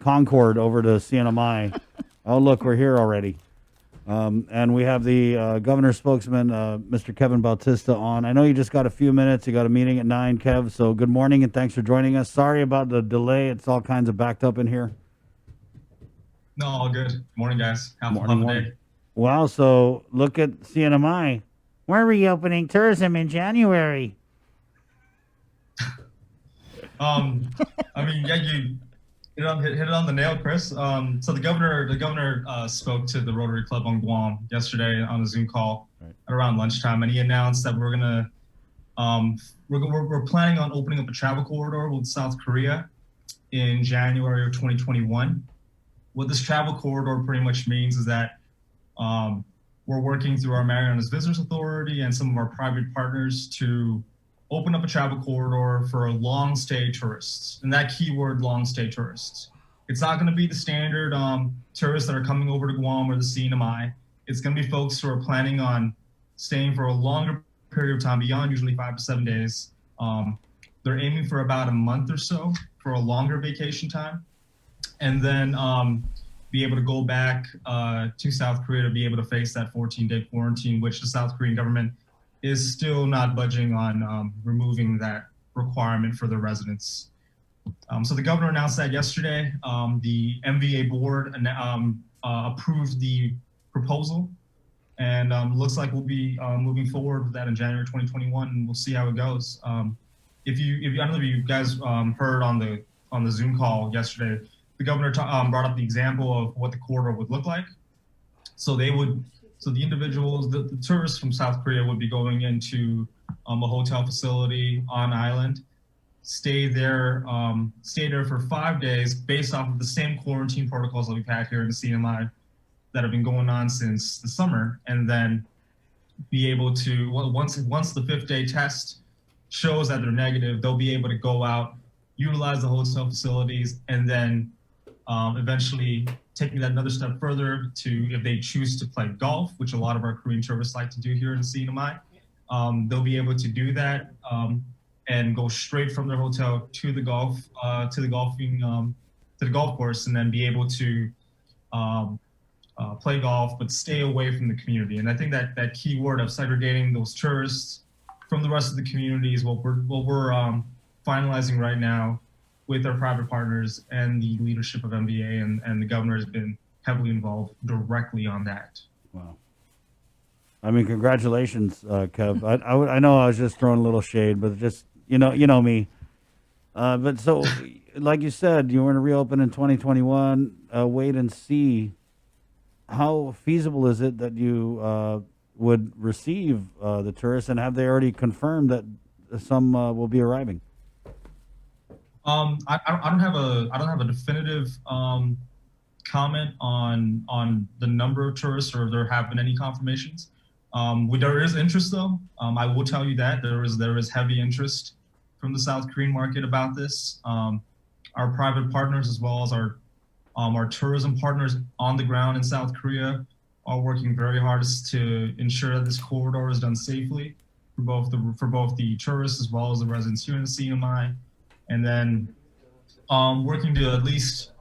Concord over to CNMI. Oh, look, we're here already. And we have the governor's spokesman, Mr. Kevin Bautista, on. I know you just got a few minutes. You got a meeting at 9, Kev. So good morning and thanks for joining us. Sorry about the delay. It's all kinds of backed up in here. No, all good. Morning, guys. Have Morning, a morning. day. Wow. So look at CNMI. We're reopening tourism in January. I mean, yeah, you hit it on the nail, Chris. So the governor spoke to the Rotary Club on Guam yesterday on a Zoom call Right. at around lunchtime, and he announced that um, we're planning on opening up a travel corridor with South Korea in January of 2021. What this travel corridor pretty much means is that um, we're working through our Marianas Visitors Authority and some of our private partners to open up a travel corridor for long stay tourists. And that keyword, long stay tourists. It's not going to be the standard tourists that are coming over to Guam or the CNMI. It's going to be folks who are planning on staying for a longer period of time, beyond usually 5 to 7 days. They're aiming for about a month or so for a longer vacation time, and then be able to go back to South Korea to be able to face that 14-day quarantine, which the South Korean government is still not budging on removing that requirement for the residents. So the governor announced that yesterday. The MVA board approved the proposal, and looks like we'll be moving forward with that in January 2021, and we'll see how it goes. I don't know if you guys heard on the Zoom call yesterday, the governor brought up the example of what the corridor would look like. So the individuals, the tourists from South Korea would be going into a hotel facility on island, stay there for 5 days based off of the same quarantine protocols that we've had here in the CNMI that have been going on since the summer, and then be able to, once the 5th day test shows that they're negative, they'll be able to go out, utilize the hotel facilities, and then eventually taking that another step further to, if they choose to play golf, which a lot of our Korean tourists like to do here in CNMI, they'll be able to do that and go straight from their hotel to the golf to the golf course, and then be able to play golf, but stay away from the community. And I think that key word of segregating those tourists from the rest of the community is what we're finalizing right now with our private partners and the leadership of MBA, and the governor has been heavily involved directly on that. Wow. I mean, congratulations, Kev. I know I was just throwing a little shade, but just you know me. But so, like you said, you were going to reopen in 2021. Wait and see. How feasible is it that you would receive the tourists, and have they already confirmed that some will be arriving? I don't have a definitive comment on the number of tourists, or if there have been any confirmations. There is interest though. I will tell you that there is heavy interest from the South Korean market about this. Our private partners, as well as our tourism partners on the ground in South Korea, are working very hard to ensure that this corridor is done safely for both the tourists as well as the residents here in the CNMI, and then working to at least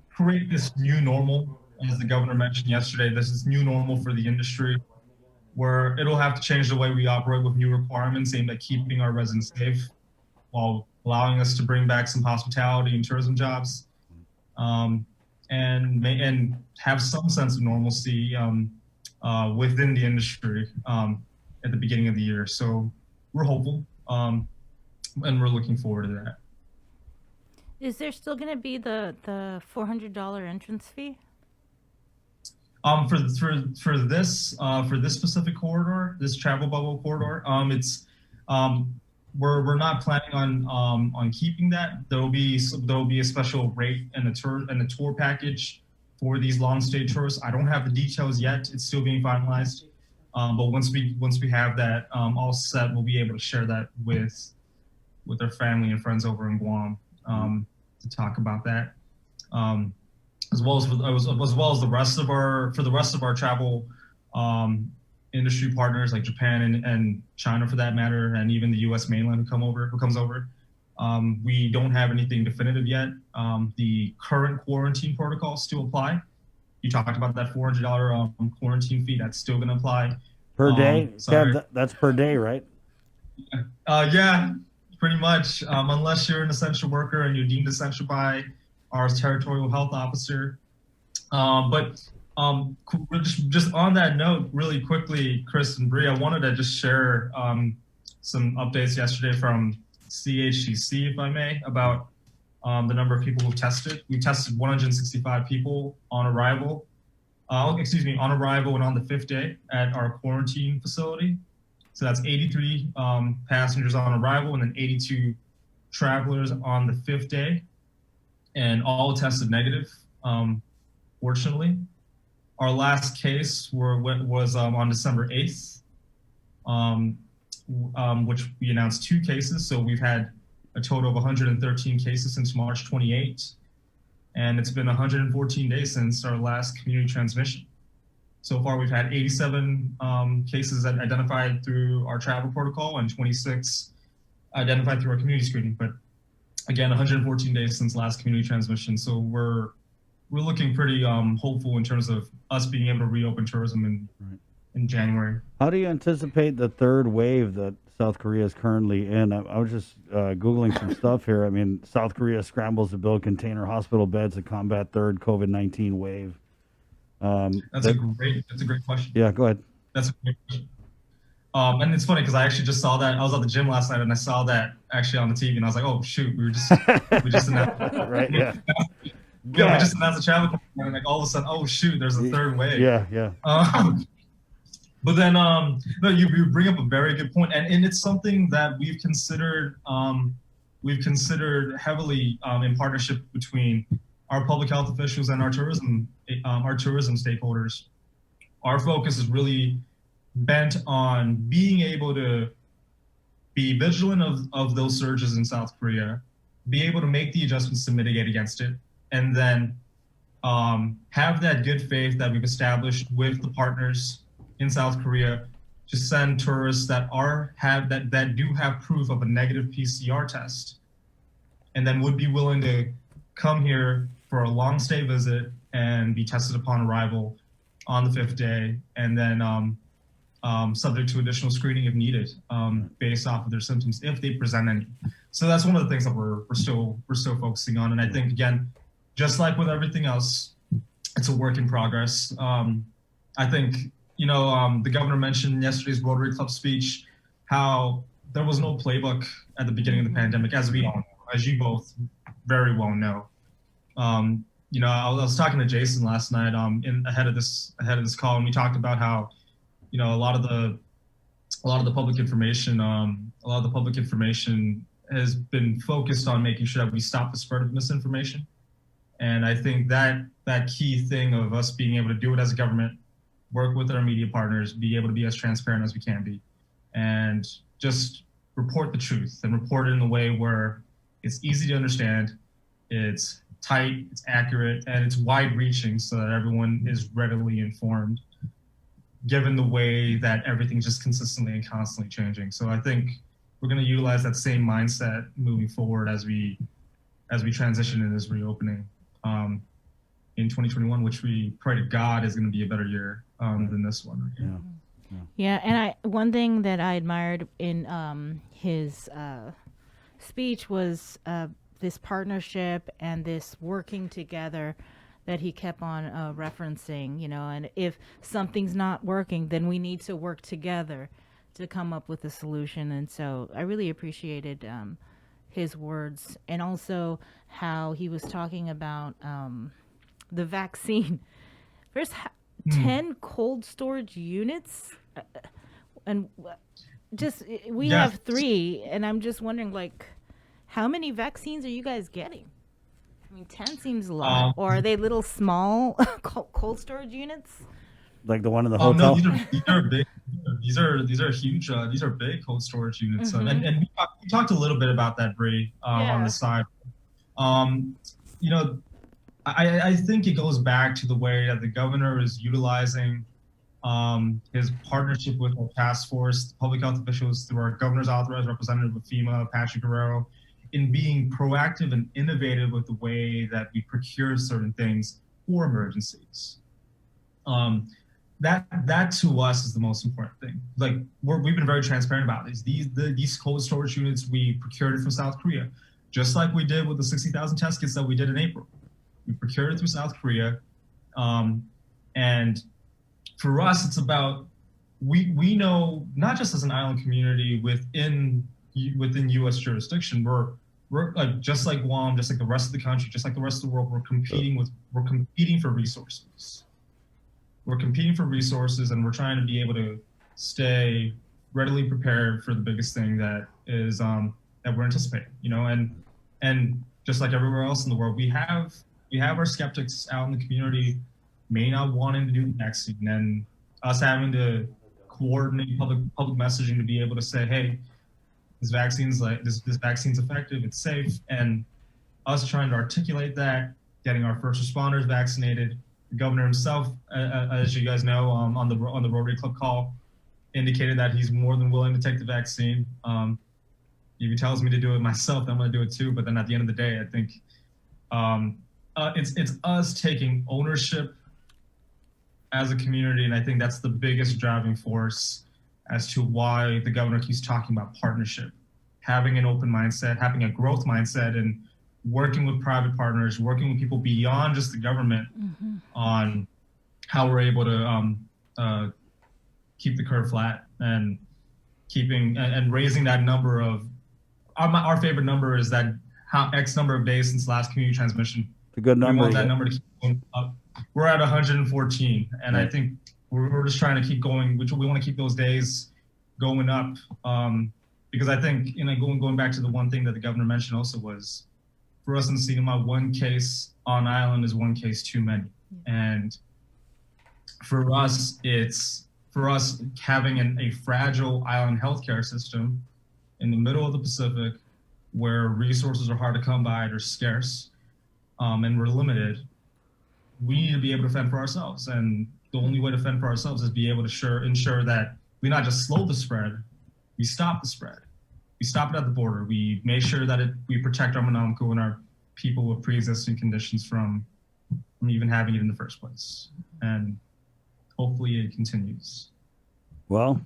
create this new normal, as the governor mentioned yesterday. This is new normal for the industry, where it'll have to change the way we operate with new requirements aimed at keeping our residents safe, while allowing us to bring back some hospitality and tourism jobs, and have some sense of normalcy within the industry at the beginning of the year. So we're hopeful, and we're looking forward to that. Is there still going to be the $400 entrance fee? For this specific corridor, this travel bubble corridor, it's we're not planning on keeping that. There will be a special rate and a tour package for these long stay tourists. I don't have the details yet; it's still being finalized. But once we have that all set, we'll be able to share that with our family and friends over in Guam, to talk about that, as well as the rest of our travel industry partners like Japan and China, for that matter, and even the U.S. mainland who comes over. We don't have anything definitive yet. The current quarantine protocols still apply. You talked about that $400 quarantine fee. That's still going to apply. Per day? Sorry. Kev, that's per day, right? Yeah, pretty much. Unless you're an essential worker and you're deemed essential by our territorial health officer. Just on that note, really quickly, Chris and Bree, I wanted to just share some updates yesterday from CHCC, if I may, about the number of people who tested. We tested 165 people on arrival. On arrival and on the 5th day at our quarantine facility. So that's 83 passengers on arrival and then 82 travelers on the 5th day, and all tested negative, fortunately. Our last case was on December 8th, which we announced 2 cases. So we've had a total of 113 cases since March 28th. And it's been 114 days since our last community transmission. So far, we've had 87 cases identified through our travel protocol and 26 identified through our community screening. But again, 114 days since last community transmission. So we're looking pretty hopeful in terms of us being able to reopen tourism in January. How do you anticipate the third wave that South Korea is currently in? I was just Googling some stuff here. I mean, South Korea scrambles to build container hospital beds to combat third COVID-19 wave. That's a great question. Yeah, go ahead. That's a great question. And it's funny because I actually just saw that. I was at the gym last night and I saw that actually on the TV and I was like, oh shoot, we just announced right, yeah. We just announced the travel and like all of a sudden, oh shoot, there's a third wave. Yeah. But then, no, you bring up a very good point, and it's something that we've considered heavily in partnership between our public health officials and our tourism stakeholders. Our focus is really bent on being able to be vigilant of those surges in South Korea, be able to make the adjustments to mitigate against it, and then have that good faith that we've established with the partners in South Korea to send tourists that do have proof of a negative PCR test, and then would be willing to come here for a long stay visit and be tested upon arrival on the 5th day, and then subject to additional screening if needed, based off of their symptoms if they present any. So that's one of the things that we're still focusing on. And I think again, just like with everything else, it's a work in progress. I think the governor mentioned in yesterday's Rotary Club speech how there was no playbook at the beginning of the pandemic, as we all know, as you both very well know. I was talking to Jason last night ahead of this call, and we talked about how a lot of the public information has been focused on making sure that we stop the spread of misinformation. And I think that key thing of us being able to do it as a government, work with our media partners, be able to be as transparent as we can be, and just report the truth and report it in a way where it's easy to understand, it's tight, it's accurate, and it's wide-reaching so that everyone is readily informed, given the way that everything's just consistently and constantly changing. So I think we're going to utilize that same mindset moving forward as we transition in this reopening in 2021, which we pray to God is going to be a better year than this one. Yeah, and one thing that I admired in his speech was this partnership and this working together that he kept on referencing, and if something's not working, then we need to work together to come up with a solution. And so I really appreciated his words, and also how he was talking about the vaccine. There's 10 cold storage units, and we have 3, and I'm just wondering, how many vaccines are you guys getting? I mean, 10 seems a lot. Or are they little small cold storage units? Like the one in the hotel? No, these are big. These are huge. These are big cold storage units. Mm-hmm. And we talked a little bit about that, Bree, on the side. I think it goes back to the way that the governor is utilizing his partnership with our task force, public health officials, through our governor's authorized representative of FEMA, Patrick Guerrero, in being proactive and innovative with the way that we procure certain things for emergencies. That to us is the most important thing. Like we've been very transparent about this. These cold storage units, we procured it from South Korea, just like we did with the 60,000 test kits that we did in April. We procured it through South Korea, and for us, it's about we know, not just as an island community within U.S. jurisdiction, we're like just like Guam, just like the rest of the country, just like the rest of the world, we're competing for resources. We're competing for resources, and we're trying to be able to stay readily prepared for the biggest thing that is that we're anticipating. And just like everywhere else in the world, we have our skeptics out in the community, may not wanting to do the vaccine, and us having to coordinate public messaging to be able to say, hey, this vaccine's effective, it's safe, and us trying to articulate that, getting our first responders vaccinated. The governor himself, as you guys know, on the Rotary Club call, indicated that he's more than willing to take the vaccine. If he tells me to do it myself, I'm going to do it too. But then at the end of the day, I think it's us taking ownership as a community, and I think that's the biggest driving force as to why the governor keeps talking about partnership, having an open mindset, having a growth mindset, and working with private partners, working with people beyond just the government on how we're able to keep the curve flat and keeping and raising that number of our favorite number is that how X number of days since last community transmission. It's a good number. We want that number to keep going up. We're at 114, and I think we're just trying to keep going. Which we want to keep those days going up, because I think going back to the one thing that the governor mentioned also was, for us in the CNMI, one case on island is one case too many, and for us having a fragile island healthcare system in the middle of the Pacific, where resources are hard to come by, they're scarce, and we're limited. We need to be able to fend for ourselves, and the only way to fend for ourselves is be able to ensure that we not just slow the spread, we stop the spread. We stop it at the border. We make sure that we protect our Monomco and our people with pre-existing conditions from even having it in the first place. And hopefully it continues. Well,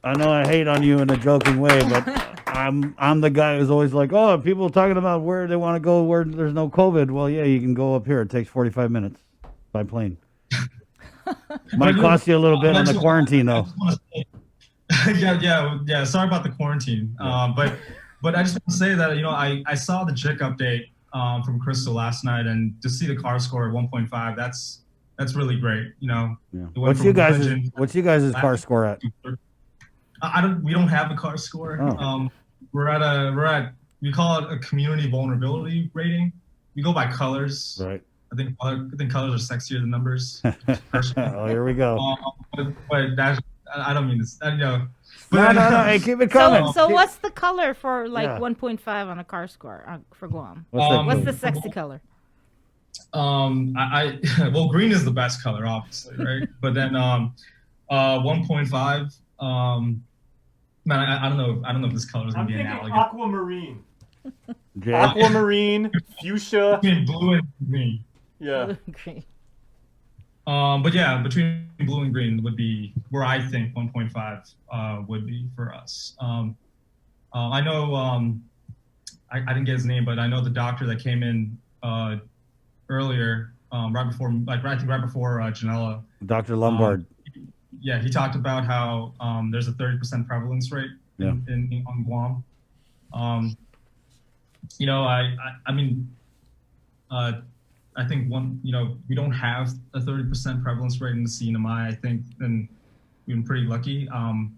I know I hate on you in a joking way, but I'm the guy who's always like, oh, people talking about where they want to go where there's no COVID. Well, yeah, you can go up here. It takes 45 minutes by plane. Might cost you a little bit on the quarantine, though. Yeah. Sorry about the quarantine. But I just want to say that, I saw the JIC update from Crystal last night, and to see the car score at 1.5, that's really great. Yeah. What's you guys' car score at? We don't have a car score. Oh. We call it a community vulnerability rating. We go by colors. Right. I think colors are sexier than numbers. Oh, here we go. But I don't mean this. No. Hey, keep it coming. So what's the color for 1.5 on a car score for Guam? What's the sexy color? Well, green is the best color, obviously, right? But then 1.5. Man, I don't know if this color is gonna be analogous. Aquamarine. Jay? Aquamarine, fuchsia. Between blue and green. Yeah. Green. But yeah, between blue and green would be where I think 1.5 would be for us. I know I didn't get his name, but I know the doctor that came in earlier, right before Janella. Dr. Lombard. Yeah, he talked about how there's a 30% prevalence rate on Guam. I think we don't have a 30% prevalence rate in the CNMI. I think then we've been pretty lucky.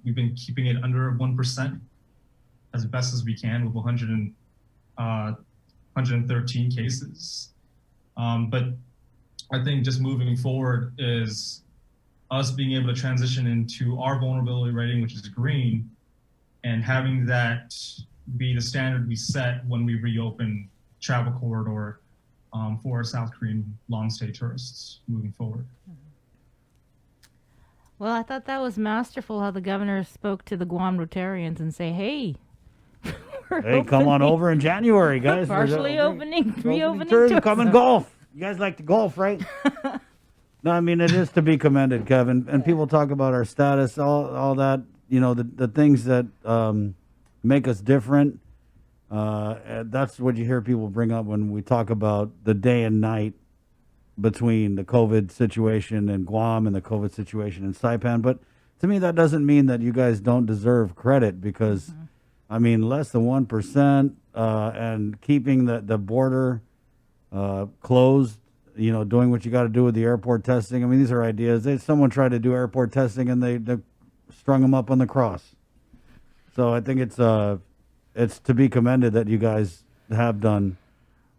We've been keeping it under 1% as best as we can with 113 cases. But I think just moving forward is us being able to transition into our vulnerability rating, which is green, and having that be the standard we set when we reopen travel corridor for our South Korean long-stay tourists moving forward. Well, I thought that was masterful how the governor spoke to the Guam Rotarians and say, hey, Hey, come on over in January, guys. Partially reopening tourism. Come and golf. You guys like to golf, right? No, I mean, it is to be commended, Kevin. And people talk about our status, all that, you know, the things that make us different. That's what you hear people bring up when we talk about the day and night between the COVID situation in Guam and the COVID situation in Saipan. But to me, that doesn't mean that you guys don't deserve credit because, I mean, less than 1% and keeping the border closed, you know, doing what you got to do with the airport testing. I mean, these are ideas. Someone tried to do airport testing and they strung them up on the cross. So I think it's to be commended that you guys have done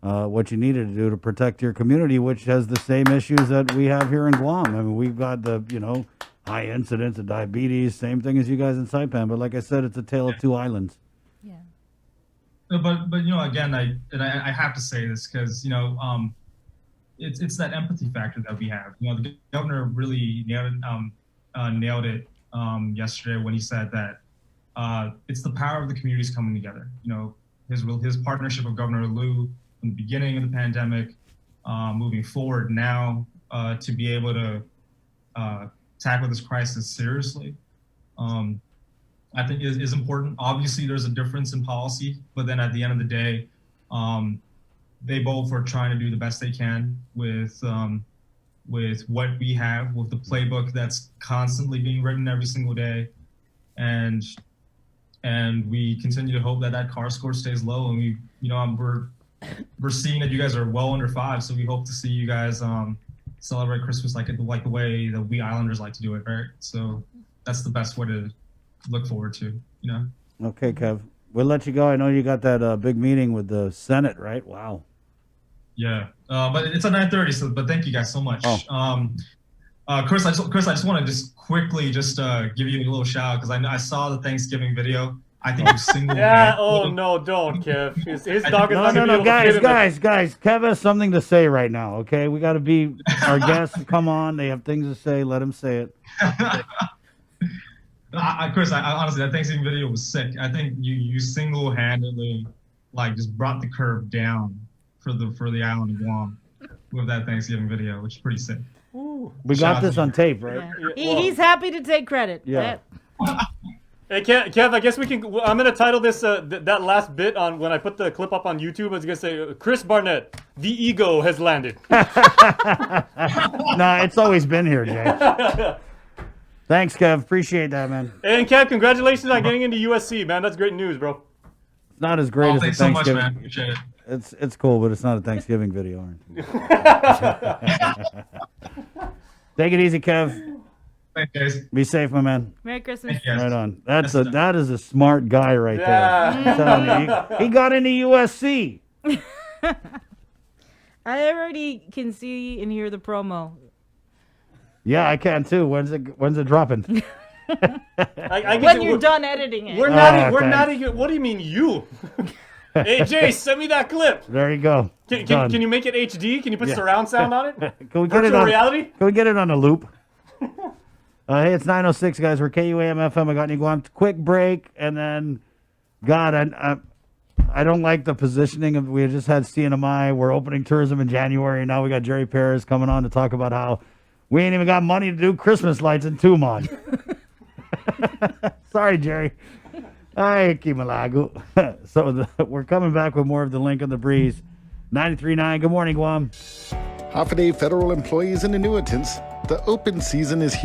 what you needed to do to protect your community, which has the same issues that we have here in Guam. I mean, we've got the, you know, high incidence of diabetes, same thing as you guys in Saipan. But like I said, it's a tale of two islands. Yeah. But you know, again, I have to say this because, you know, it's that empathy factor that we have. You know, the governor really nailed it yesterday when he said that it's the power of the communities coming together. You know, his partnership with Governor Liu from the beginning of the pandemic, moving forward now to be able to tackle this crisis seriously, I think is important. Obviously, there's a difference in policy, but then at the end of the day, they both are trying to do the best they can with what we have, with the playbook that's constantly being written every single day, and we continue to hope that car score stays low. And we, you know, we're seeing that you guys are well under 5, so we hope to see you guys celebrate Christmas like the way that we Islanders like to do it, right? So that's the best way to look forward to, you know. Okay, Kev. We'll let you go. I know you got that big meeting with the Senate, right? Wow. Yeah, but it's at 9:30. So, but thank you guys so much. Oh. Chris, I just want to quickly give you a little shout out because I saw the Thanksgiving video. I think you single. Yeah. Oh no, don't, Kev. His dog is not gonna be able to fit in guys. Kev has something to say right now. Okay, we got to be our guests. Come on, they have things to say. Let them say it. Chris, I honestly, that Thanksgiving video was sick. I think you single-handedly just brought the curve down for the island of Guam with that Thanksgiving video, which is pretty sick. Ooh. We got this on tape, right? Yeah. He's happy to take credit. Yeah. Hey, Kev, I guess we can. I'm gonna title this that last bit on when I put the clip up on YouTube. I was gonna say, Chris Barnett, the ego has landed. Nah, it's always been here, Jay. Thanks, Kev. Appreciate that, man. And Kev, congratulations on getting into USC, man. That's great news, bro. It's not as great as a thanks so much, Thanksgiving. man. Appreciate it. It's cool, but it's not a Thanksgiving video. Take it easy, Kev. Thanks, guys. Be safe, my man. Merry Christmas. Yes. Right on. That is a smart guy right Yeah. there. I'm telling you, he got into USC. I already can see and hear the promo. Yeah, I can too. When's it dropping? When you're done editing it. We're not thanks. even. What do you mean you? Hey Jay, send me that clip. There you go. Can you make it HD? Can you put surround sound on it? Can we get Virtual reality? Can we get it on a loop? Hey, it's 9:06, guys. We're KUAM FM. I got you going. Quick break, and then, God, I don't like the positioning of. We just had CNMI. We're opening tourism in January. Now we got Jerry Perez coming on to talk about how we ain't even got money to do Christmas lights in Tumon. Sorry, Jerry. Ay, Kimalagu. So we're coming back with more of the Link on the Breeze. 93.9. Good morning, Guam. Half-a-day federal employees and annuitants. The open season is here.